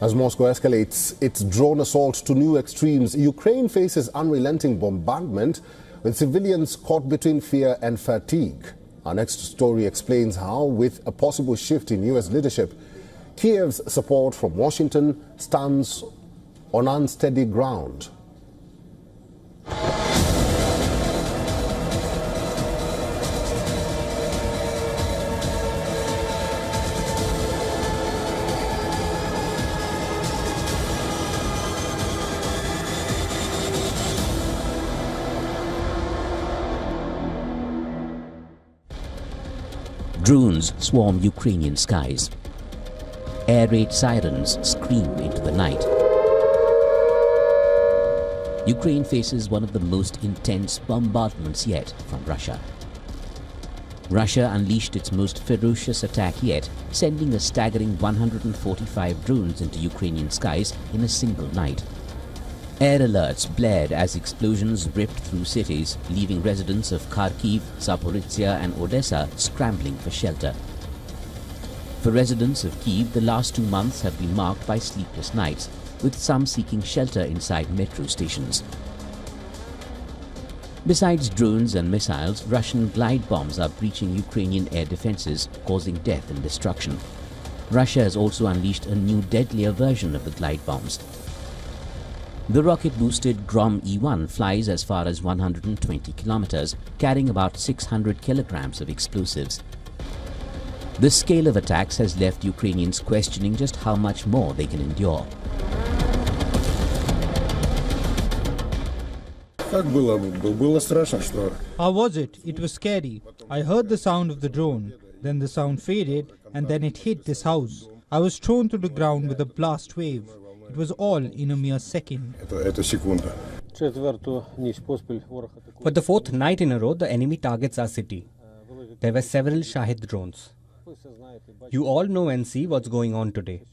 As Moscow escalates its drone assault to new extremes, Ukraine faces unrelenting bombardment with civilians caught between fear and fatigue. Our next story explains how, with a possible shift in U.S. leadership, Kiev's support from Washington stands on unsteady ground. Drones swarm Ukrainian skies. Air raid sirens scream into the night. Ukraine faces one of the most intense bombardments yet from Russia. Russia unleashed its most ferocious attack yet, sending a staggering 145 drones into Ukrainian skies in a single night. Air alerts blared as explosions ripped through cities, leaving residents of Kharkiv, Zaporizhia and Odessa scrambling for shelter. For residents of Kyiv, the last 2 months have been marked by sleepless nights, with some seeking shelter inside metro stations. Besides drones and missiles, Russian glide bombs are breaching Ukrainian air defenses, causing death and destruction. Russia has also unleashed a new deadlier version of the glide bombs. The rocket-boosted Grom E-1 flies as far as 120 kilometers, carrying about 600 kilograms of explosives. The scale of attacks has left Ukrainians questioning just how much more they can endure. How was it? It was scary. I heard the sound of the drone. Then the sound faded and then it hit this house. I was thrown to the ground with a blast wave. It was all in a mere second. For the fourth night in a row, the enemy targets our city. There were several Shahid drones. You all know and see what's going on today.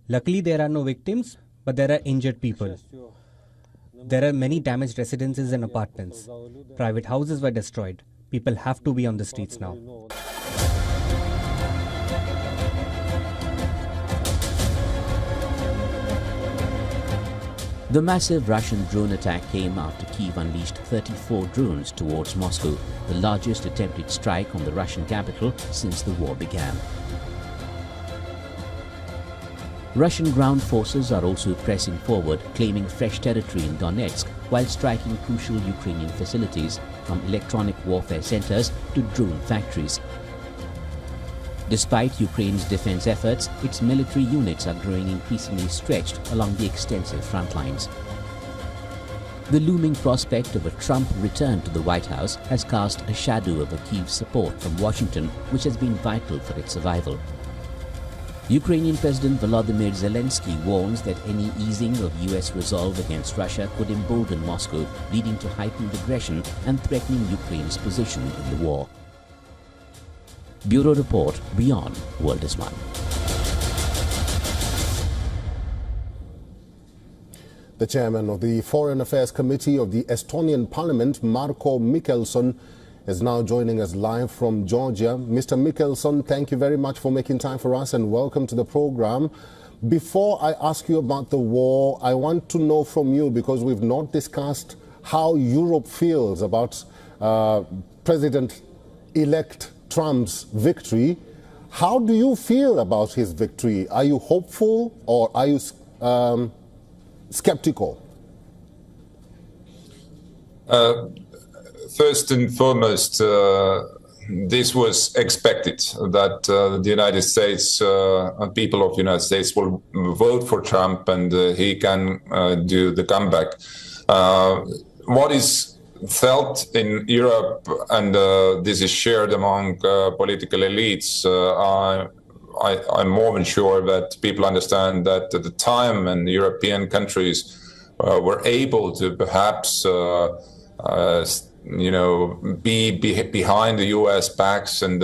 Luckily, there are no victims, but there are injured people. There are many damaged residences and apartments. Private houses were destroyed. People have to be on the streets now. The massive Russian drone attack came after Kyiv unleashed 34 drones towards Moscow, the largest attempted strike on the Russian capital since the war began. Russian ground forces are also pressing forward, claiming fresh territory in Donetsk while striking crucial Ukrainian facilities, from electronic warfare centers to drone factories. Despite Ukraine's defense efforts, its military units are growing increasingly stretched along the extensive front lines. The looming prospect of a Trump return to the White House has cast a shadow over Kyiv's support from Washington, which has been vital for its survival. Ukrainian President Volodymyr Zelensky warns that any easing of US resolve against Russia could embolden Moscow, leading to heightened aggression and threatening Ukraine's position in the war. Bureau Report, WION World is One. The chairman of the Foreign Affairs Committee of the Estonian Parliament, Marko Mihkelson, is now joining us live from Georgia. Mr. Mihkelson, thank you very much for making time for us and welcome to the program. Before I ask you about the war, I want to know from you, because we've not discussed how Europe feels about President-elect Trump's victory. How do you feel about his victory? Are you hopeful or are you skeptical? First and foremost, this was expected, that the United States, people of the United States will vote for Trump and he can do the comeback. What is felt in Europe, and this is shared among political elites, I'm more than sure that people understand that at the time when the European countries were able to perhaps be behind the US backs and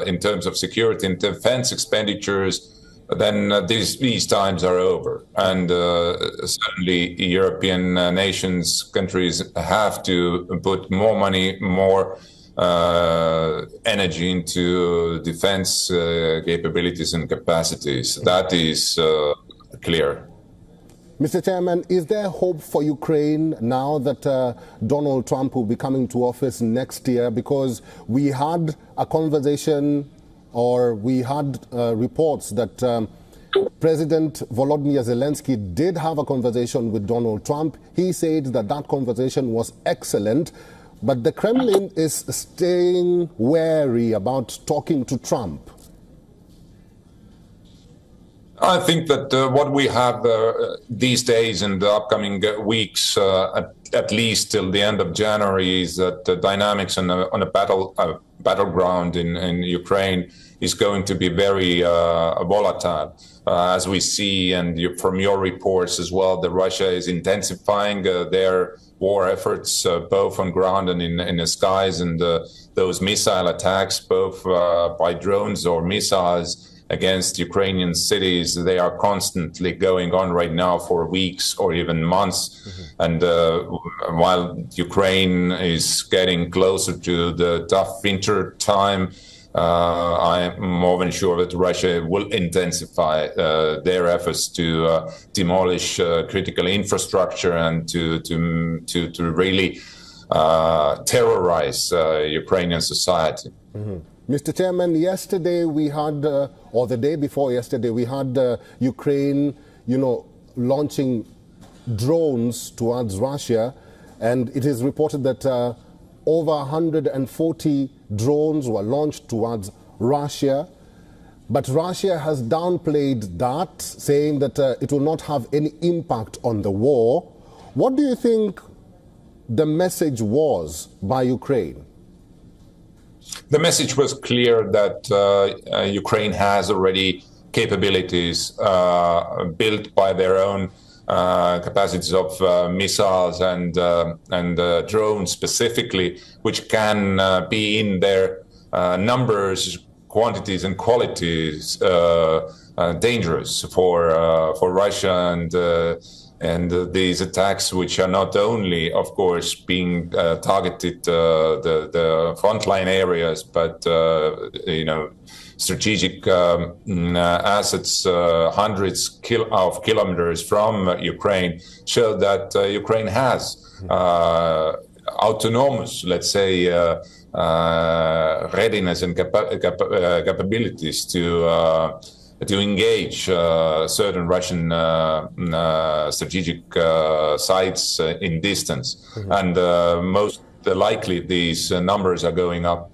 in terms of security and defense expenditures, then these times are over. And certainly European nations, countries have to put more money, more energy into defense capabilities and capacities. That is clear. Mr. Chairman, is there hope for Ukraine now that Donald Trump will be coming to office next year? Because we had a conversation, or we had reports that President Volodymyr Zelensky did have a conversation with Donald Trump. He said that that conversation was excellent, but the Kremlin is staying wary about talking to Trump. I think that what we have these days in the upcoming weeks, at least till the end of January, is that the dynamics on a battleground in Ukraine is going to be very volatile. As we see, and from your reports as well, that Russia is intensifying their war efforts, both on ground and in the skies, and those missile attacks, both by drones or missiles, against Ukrainian cities, they are constantly going on right now for weeks or even months. And while Ukraine is getting closer to the tough winter time, I'm more than sure that Russia will intensify their efforts to demolish critical infrastructure and to really terrorize Ukrainian society. Mr. Chairman, yesterday we had, or the day before yesterday, we had Ukraine, launching drones towards Russia, and it is reported that over 140 drones were launched towards Russia. But Russia has downplayed that, saying that it will not have any impact on the war. What do you think the message was by Ukraine? The message was clear that Ukraine has already capabilities built by their own capacities of missiles and drones specifically, which can be in their numbers, quantities and qualities dangerous for Russia, and these attacks, which are not only, of course, being targeted the frontline areas, but strategic assets hundreds of kilometers from Ukraine, show that Ukraine has autonomous, let's say, readiness and capabilities to engage certain Russian strategic sites in distance. And most likely these numbers are going up.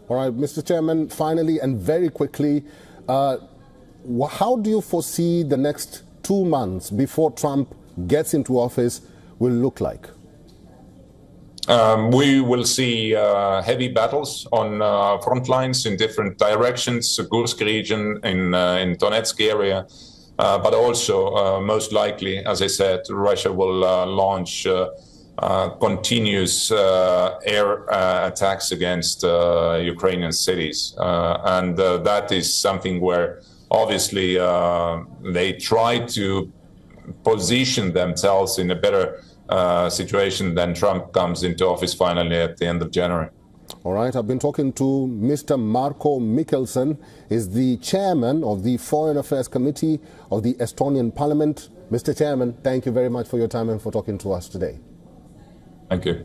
All right, Mr. Chairman, finally and very quickly, how do you foresee the next 2 months before Trump gets into office will look like? We will see heavy battles on front lines in different directions, Kursk region, in Donetsk area, but also most likely, as I said, Russia will launch continuous air attacks against Ukrainian cities. And that is something where obviously they try to position themselves in a better situation then Trump comes into office finally at the end of January. All right, I've been talking to Mr. Marko Mihkelson, is the chairman of the Foreign Affairs Committee of the Estonian Parliament. Mr. Chairman, thank you very much for your time and for talking to us today. Thank you.